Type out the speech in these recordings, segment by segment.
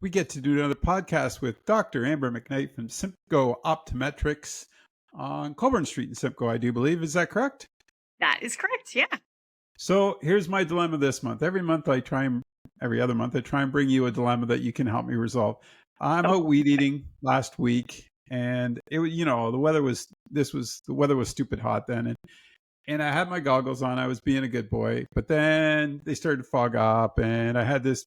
We get to do another podcast with Dr. Amber McKnight from Simcoe Optometrics on Colburn Street in Simcoe, I do believe. Is that correct? That is correct. Yeah. So here's my dilemma this month. Every other month, I try and bring you a dilemma that you can help me resolve. I'm Oh, out weed eating last week, and the weather was stupid hot then, and I had my goggles on. I was being a good boy, but then they started to fog up, and I had this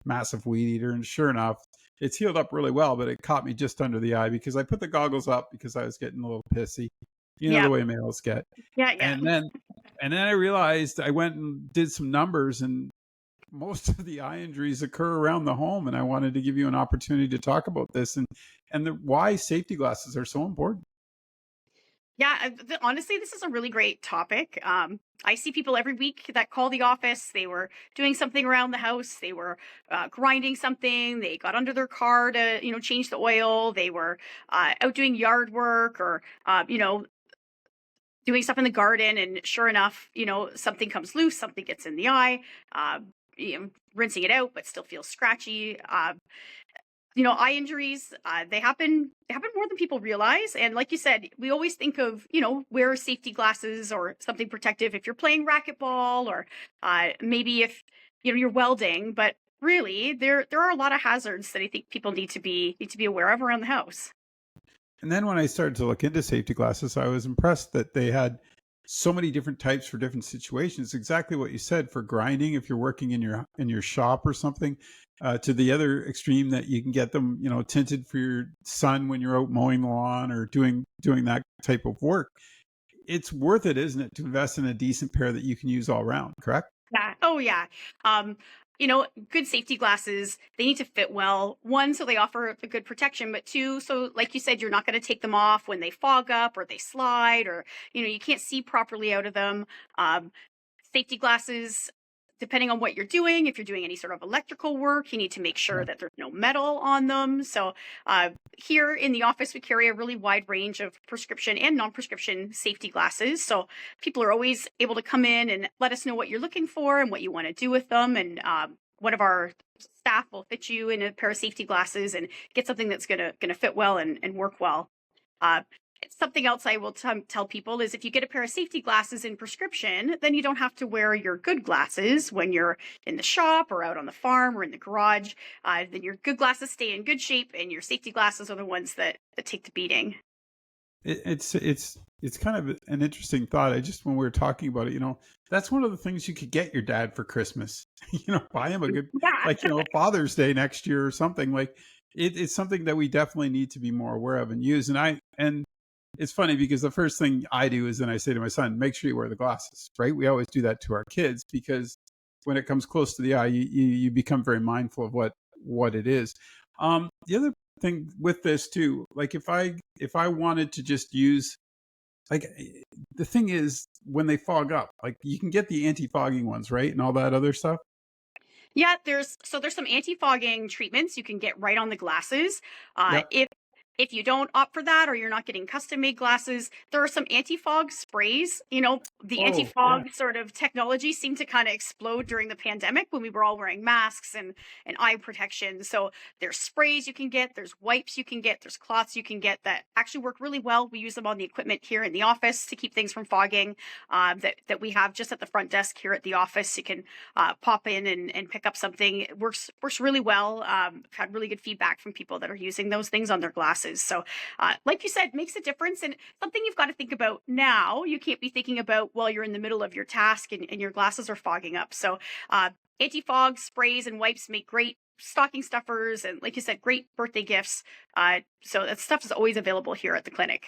massive weed eater, and sure enough, it's healed up really well, but it caught me just under the eye because I put the goggles up because I was getting a little pissy, yeah. the way males get. Yeah. Yeah. And then I realized I went and did some numbers, and most of the eye injuries occur around the home, and I wanted to give you an opportunity to talk about this and why safety glasses are so important. Yeah. Honestly, this is a really great topic. I see people every week that call the office. They were doing something around the house. They were grinding something. They got under their car to, change the oil. They were out doing yard work or, doing stuff in the garden. And sure enough, something comes loose, something gets in the eye. Uh, Rinsing it out, but still feels scratchy. Eye injuries, they happen more than people realize. And like you said, we always think of, wear safety glasses or something protective if you're playing racquetball or maybe if you're welding. But really, there are a lot of hazards that I think people need to be aware of around the house. And then when I started to look into safety glasses, I was impressed that they had so many different types for different situations. Exactly what you said for grinding, if you're working in your shop or something, to the other extreme that you can get them, tinted for your son when you're out mowing the lawn or doing that type of work. It's worth it, isn't it, to invest in a decent pair that you can use all around, correct? Yeah. Oh, yeah. Um, Good safety glasses, they need to fit well. One, so they offer a good protection, but two, so like you said, you're not going to take them off when they fog up or they slide or, you can't see properly out of them. Um, Safety glasses, depending on what you're doing, if you're doing any sort of electrical work, you need to make sure Yeah. that there's no metal on them. So, here in the office, we carry a really wide range of prescription and non prescription safety glasses. So, people are always able to come in and let us know what you're looking for and what you want to do with them. And one of our staff will fit you in a pair of safety glasses and get something that's gonna fit well and work well. Uh, Something else I will tell people is if you get a pair of safety glasses in prescription, then you don't have to wear your good glasses when you're in the shop or out on the farm or in the garage. Then your good glasses stay in good shape, and your safety glasses are the ones that take the beating. It's kind of an interesting thought. I just when we were talking about it, that's one of the things you could get your dad for Christmas. Buy him a good, Yeah. like, Father's Day next year or something. Like it's something that we definitely need to be more aware of and use. And it's funny because the first thing I do is then I say to my son, make sure you wear the glasses, right? We always do that to our kids because when it comes close to the eye, you become very mindful of what it is. The other thing with this too, like if I wanted to just use like the thing is when they fog up, like you can get the anti-fogging ones, right? And all that other stuff. Yeah, there's some anti-fogging treatments you can get right on the glasses. Yep. If you don't opt for that or you're not getting custom made glasses, there are some anti-fog sprays. The Oh, yeah. anti-fog sort of technology seemed to kind of explode during the pandemic when we were all wearing masks and eye protection. So there's sprays you can get, there's wipes you can get, there's cloths you can get that actually work really well. We use them on the equipment here in the office to keep things from fogging. That we have just at the front desk here at the office. You can pop in and pick up something. It works really well. I've had really good feedback from people that are using those things on their glasses. So, like you said, makes a difference and something you've got to think about now. You can't be thinking about while you're in the middle of your task and your glasses are fogging up. So, anti-fog sprays and wipes make great stocking stuffers and, like you said, great birthday gifts. So that stuff is always available here at the clinic.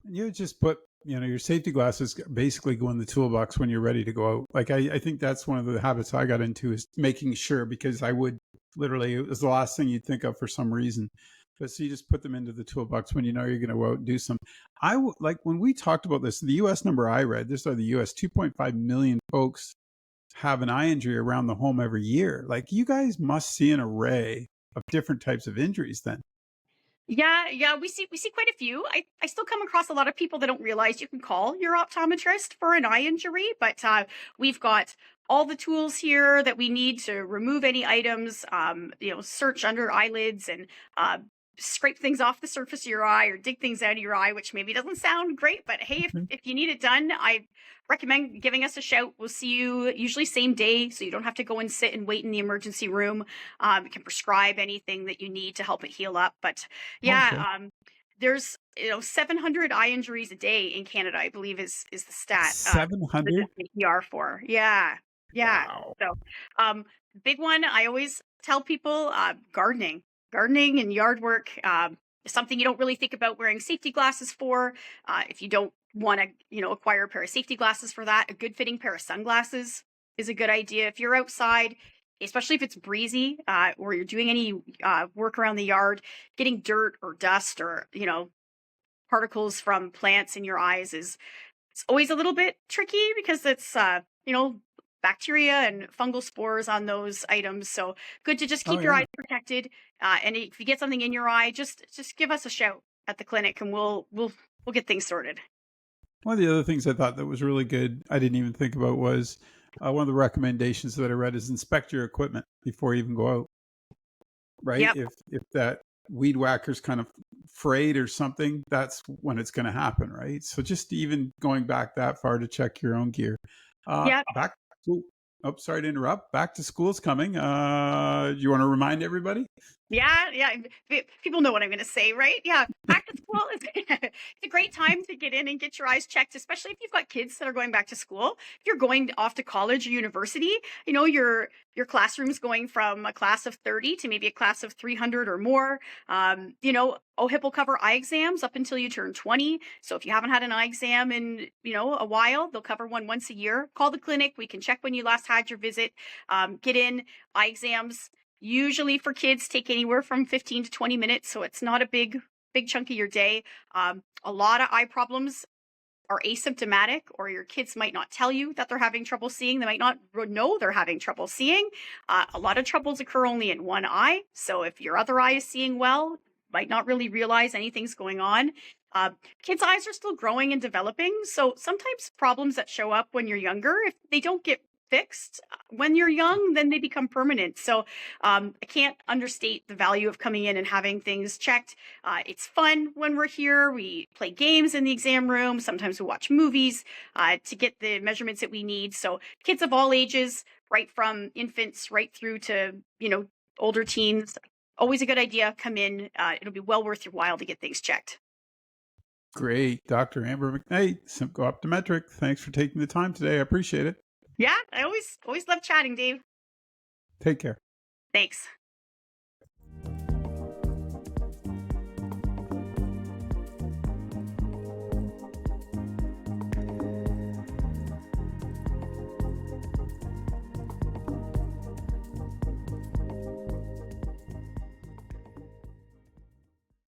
You just put, your safety glasses basically go in the toolbox when you're ready to go out. Like I think that's one of the habits I got into is making sure because I would literally, it was the last thing you'd think of for some reason. But so you just put them into the toolbox when you know you're going to go out and do some. Like when we talked about this, the US number I read, this are the US 2.5 million folks have an eye injury around the home every year. Like you guys must see an array of different types of injuries then. Yeah, we see quite a few. I still come across a lot of people that don't realize you can call your optometrist for an eye injury, but we've got all the tools here that we need to remove any items, search under eyelids and uh, scrape things off the surface of your eye or dig things out of your eye, which maybe doesn't sound great, but hey, Mhm. if you need it done, I recommend giving us a shout. We'll see you usually same day, so you don't have to go and sit and wait in the emergency room. We can prescribe anything that you need to help it heal up. But Okay. yeah, there's 700 eye injuries a day in Canada, I believe is the stat. The 700? ER for. Yeah. Yeah. Wow. So, um, big one I always tell people, gardening. Gardening and yard work, is something you don't really think about wearing safety glasses for. If you don't want to, acquire a pair of safety glasses for that, a good fitting pair of sunglasses is a good idea. If you're outside, especially if it's breezy, or you're doing any work around the yard, getting dirt or dust or, particles from plants in your eyes is it's always a little bit tricky because it's bacteria and fungal spores on those items. So good to just Oh, keep your yeah. eyes protected. And if you get something in your eye, just give us a shout at the clinic, and we'll get things sorted. One of the other things I thought that was really good, I didn't even think about was one of the recommendations that I read is inspect your equipment before you even go out, right? Yep. If that weed whacker's kind of frayed or something, that's when it's going to happen, right? So just even going back that far to check your own gear. Yep. Back to, oh, sorry to interrupt. Back to school's coming. You want to remind everybody? Yeah, yeah. People know what I'm going to say, right? Yeah, back to school is it's a great time to get in and get your eyes checked, especially if you've got kids that are going back to school. If you're going off to college or university, your classroom's going from a class of 30 to maybe a class of 300 or more. OHIP will cover eye exams up until you turn 20. So if you haven't had an eye exam in a while, they'll cover one once a year. Call the clinic. We can check when you last had your visit. Get in eye exams usually for kids take anywhere from 15 to 20 minutes, so it's not a big chunk of your day. A lot of eye problems are asymptomatic, or your kids might not tell you that they're having trouble seeing. They might not know they're having trouble seeing. A lot of troubles occur only in one eye, so if your other eye is seeing well, might not really realize anything's going on. uh, Kids' eyes are still growing and developing, so sometimes problems that show up when you're younger, if they don't get fixed when you're young, then they become permanent. So I can't understate the value of coming in and having things checked. It's fun when we're here. We play games in the exam room. Sometimes we watch movies to get the measurements that we need. So kids of all ages, right from infants right through to older teens, always a good idea. Come in. It'll be well worth your while to get things checked. Great. Dr. Amber McKnight, Simcoe Optometric. Thanks for taking the time today. I appreciate it. Yeah, I always love chatting, Dave. Take care. Thanks.